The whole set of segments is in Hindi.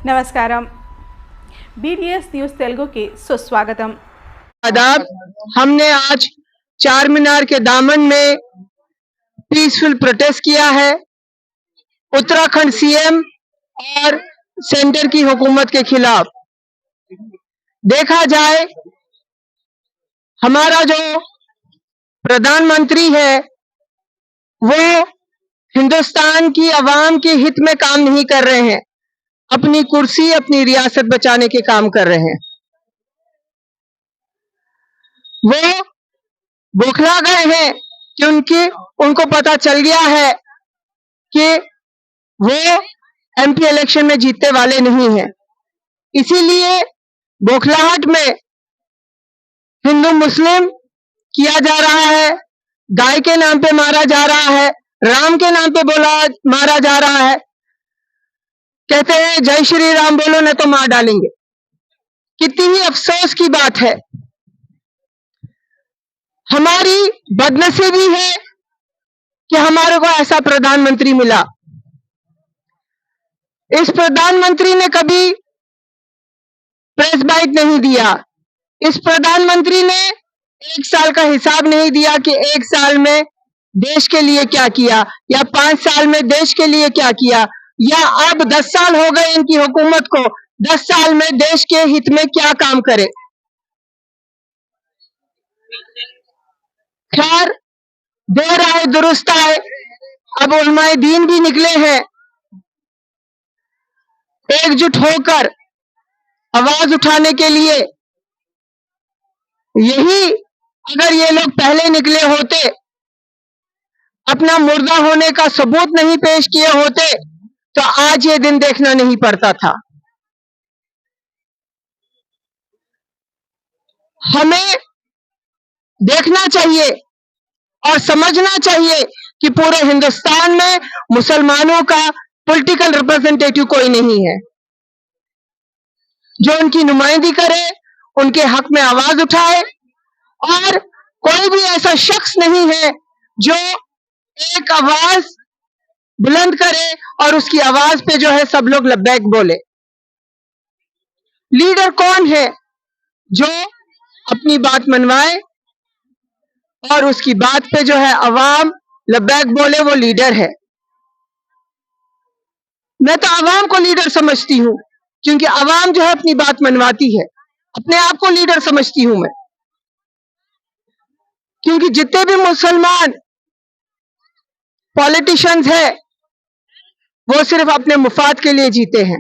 నమస్కారం BDS न्यूज़ तेलुगु की सुस्वागतम। आदाब। हमने आज चार मीनार के दामन में पीसफुल प्रोटेस्ट किया है उत्तराखंड सीएम और सेंटर की हुकूमत के खिलाफ। देखा जाए हमारा जो प्रधानमंत्री है वो हिंदुस्तान की आवाम के हित में काम नहीं कर रहे हैं, अपनी कुर्सी अपनी रियासत बचाने के काम कर रहे हैं। वो बौखला गए हैं कि उनको पता चल गया है कि वो एमपी इलेक्शन में जीतने वाले नहीं हैं। इसीलिए बौखलाहट में हिंदू मुस्लिम किया जा रहा है, गाय के नाम पे मारा जा रहा है, राम के नाम पे मारा जा रहा है। कहते हैं जय श्री राम बोलो न तो मार डालेंगे। कितनी ही अफसोस की बात है, हमारी बदनसीबी है कि हमारे को ऐसा प्रधानमंत्री मिला। इस प्रधानमंत्री ने कभी प्रेस बाइट नहीं दिया, इस प्रधानमंत्री ने एक साल का हिसाब नहीं दिया कि एक साल में देश के लिए क्या किया या 5 साल में देश के लिए क्या किया, या अब 10 साल हो गए इनकी हुकूमत को, 10 साल में देश के हित में क्या काम करे। खैर देर आए दुरुस्त आए, अब उलमाए दीन भी निकले हैं, एकजुट होकर आवाज उठाने के लिए। यही अगर ये लोग पहले निकले होते, अपना मुर्दा होने का सबूत नहीं पेश किए होते, तो आज ये दिन देखना नहीं पड़ता था। हमें देखना चाहिए और समझना चाहिए कि पूरे हिंदुस्तान में मुसलमानों का पॉलिटिकल रिप्रेजेंटेटिव कोई नहीं है जो उनकी नुमाइंदगी करे, उनके हक में आवाज उठाए, और कोई भी ऐसा शख्स नहीं है जो एक आवाज बुलंद करे और उसकी आवाज पे जो है सब लोग लब्बैक बोले। लीडर कौन है जो अपनी बात मनवाए और उसकी बात पे जो है अवाम लब्बैक बोले, वो लीडर है। मैं तो अवाम को लीडर समझती हूं, क्योंकि अवाम जो है अपनी बात मनवाती है। अपने आप को लीडर समझती हूं मैं, क्योंकि जितने भी मुसलमान पॉलिटिशियंस हैं वो सिर्फ अपने मुफाद के लिए जीते हैं।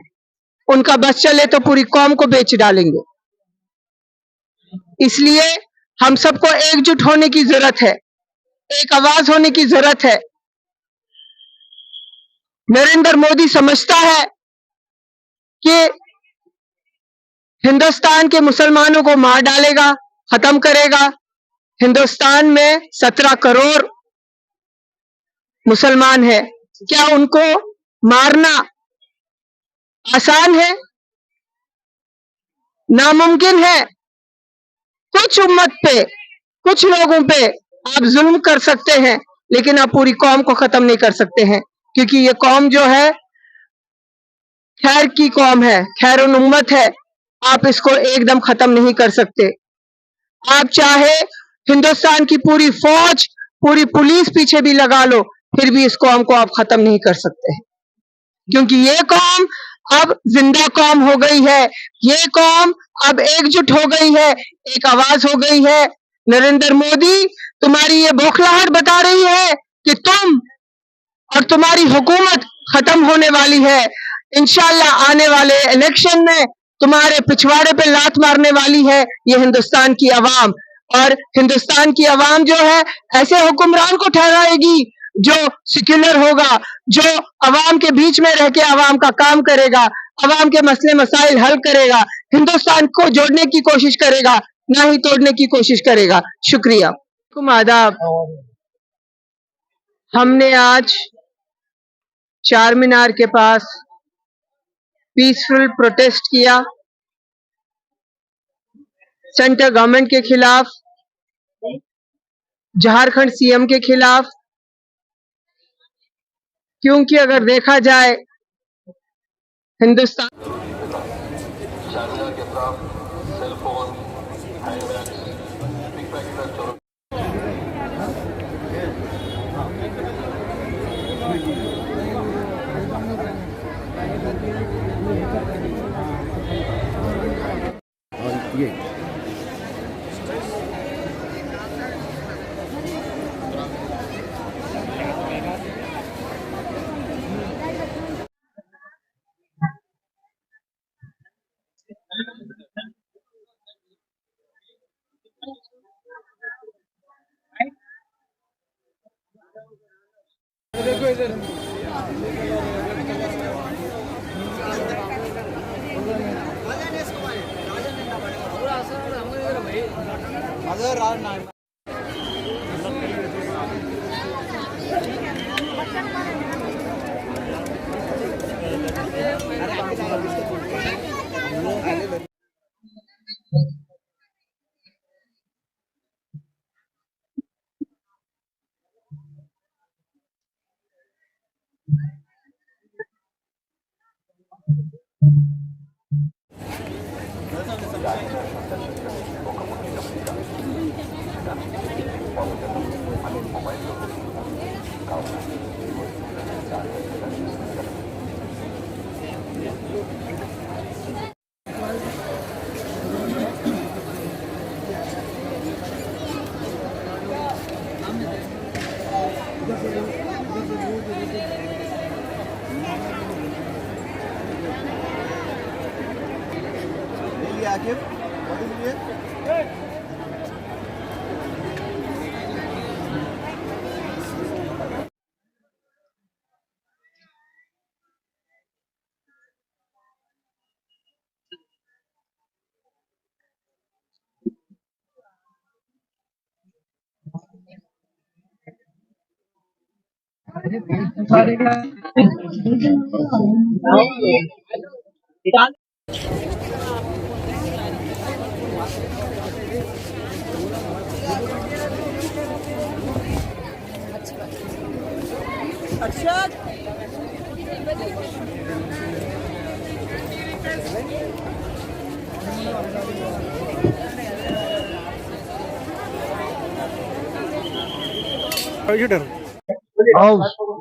उनका बस चले तो पूरी कौम को बेच डालेंगे। इसलिए हम सबको एकजुट होने की जरूरत है, एक आवाज होने की जरूरत है। नरेंद्र मोदी समझता है कि हिंदुस्तान के मुसलमानों को मार डालेगा, खत्म करेगा। हिंदुस्तान में 17 करोड़ मुसलमान है, क्या उनको मारना आसान है? नामुमकिन है। कुछ उम्मत पे, कुछ लोगों पे आप जुल्म कर सकते हैं, लेकिन आप पूरी कौम को खत्म नहीं कर सकते हैं, क्योंकि ये कौम जो है खैर की कौम है, खैरुन उम्मत है। आप इसको एकदम खत्म नहीं कर सकते। आप चाहे हिंदुस्तान की पूरी फौज, पूरी पुलिस पीछे भी लगा लो, फिर भी इस कौम को आप खत्म नहीं कर सकते हैं, क्योंकि ये कौम अब जिंदा कौम हो गई है। ये कौम अब एकजुट हो गई है, एक आवाज हो गई है। नरेंद्र मोदी, तुम्हारी ये बौखलाहट बता रही है कि तुम और तुम्हारी हुकूमत खत्म होने वाली है। इंशाअल्लाह आने वाले इलेक्शन में तुम्हारे पिछवाड़े पे लात मारने वाली है ये हिंदुस्तान की आवाम। और हिंदुस्तान की आवाम जो है ऐसे हुक्मरान को ठहराएगी जो सेक्युलर होगा, जो अवाम के बीच में रह के अवाम का काम करेगा, अवाम के मसले मसाइल हल करेगा, हिंदुस्तान को जोड़ने की कोशिश करेगा, ना ही तोड़ने की कोशिश करेगा। शुक्रिया। आदाब। हमने आज चार मीनार के पास पीसफुल प्रोटेस्ट किया सेंटर गवर्नमेंट के खिलाफ, झारखंड सीएम के खिलाफ। क्योंकि अगर देखा जाए हिंदुस्तान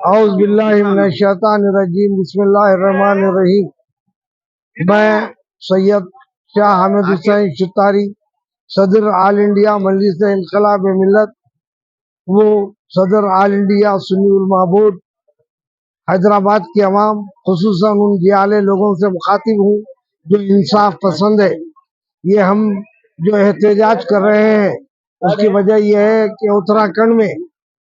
औज़ बिल्लाहि मिनश शैतानिर रजीम बिस्मिल्लाहिर रहमानिर रहीम। मैं सैयद शाह हामिद हुसैन शितारी, सदर आल इंडिया मजलिस इनकलाब मिल्लत, वो सदर आल इंडिया सुन्नी उलमा बोर्ड हैदराबाद के अवाम खुसूसन उन जियाले लोगों से मुखातिब हूँ जो इंसाफ पसंद है। ये हम जो एहतजाज कर रहे हैं उसकी वजह यह है कि उत्तराखंड में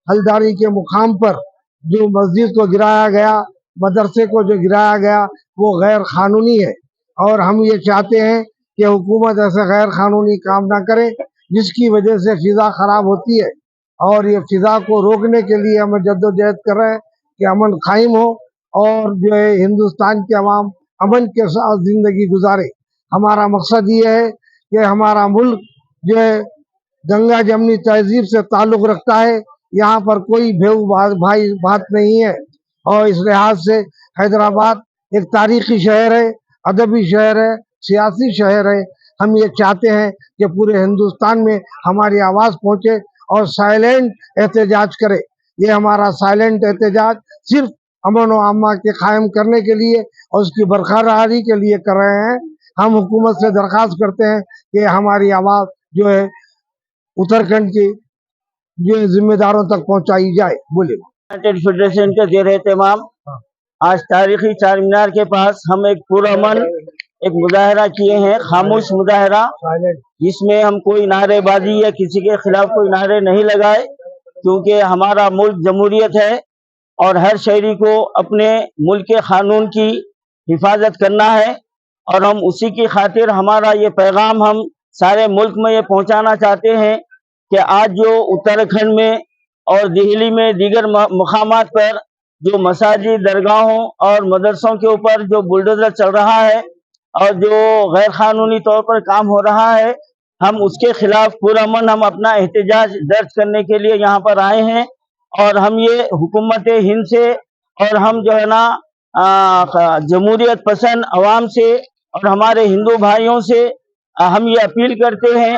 हल्द्वानी के मुकाम पर जो मस्जिद को गिराया गया, मदरसे को जो गिराया गया, वो गैर कानूनी है और हम ये चाहते हैं कि हुकूमत ऐसे गैर कानूनी काम ना करे जिसकी वजह से फिजा खराब होती है। और ये फिजा को रोकने के लिए हम जद्दोजहद कर रहे हैं कि अमन कायम हो और जो है हिंदुस्तान के अवाम अमन के साथ जिंदगी गुजारे। हमारा मकसद ये है कि हमारा मुल्क जो है गंगा जमनी तहजीब से ताल्लुक़ रखता है, यहाँ पर कोई भेऊ भाई बात नहीं है। और इस लिहाज से हैदराबाद एक तारीखी शहर है, अदबी शहर है, सियासी शहर है। हम ये चाहते हैं कि पूरे हिंदुस्तान में हमारी आवाज़ पहुँचे और साइलेंट एहतजाज करे। ये हमारा साइलेंट एहतजाज सिर्फ अमन व अम्मा के कायम करने के लिए और उसकी बरकरारी के लिए कर रहे हैं। हम हुकूमत से दरख्वास्त करते हैं कि हमारी आवाज़ जो है उत्तराखंड की जो जिम्मेदारों तक पहुंचाई जाए। बोले यूनाइटेड फेडरेशन के जेर एहतमाम आज तारीखी चार मीनार के पास हम एक पुरअमन एक मुजाहरा किए हैं, खामोश मुजाहरा, जिसमें हम कोई नारेबाजी या किसी के खिलाफ कोई नारे नहीं लगाए, क्योंकि हमारा मुल्क जमहूरियत है और हर शहरी को अपने मुल्क के कानून की हिफाजत करना है। और हम उसी की खातिर हमारा ये पैगाम हम सारे मुल्क में ये पहुंचाना चाहते हैं कि आज जो उत्तराखंड में और दिल्ली में दीगर मकामात पर जो मसाजिद, दरगाहों और मदरसों के ऊपर जो बुलडोजर चल रहा है और जो गैर कानूनी तौर पर काम हो रहा है, हम उसके खिलाफ पुरअमन हम अपना एहतजाज दर्ज करने के लिए यहाँ पर आए हैं। और हम ये हुकूमत हिंद से और हम जो है ना जमहूरियत पसंद अवाम से और हमारे हिंदू भाइयों से हम ये अपील करते हैं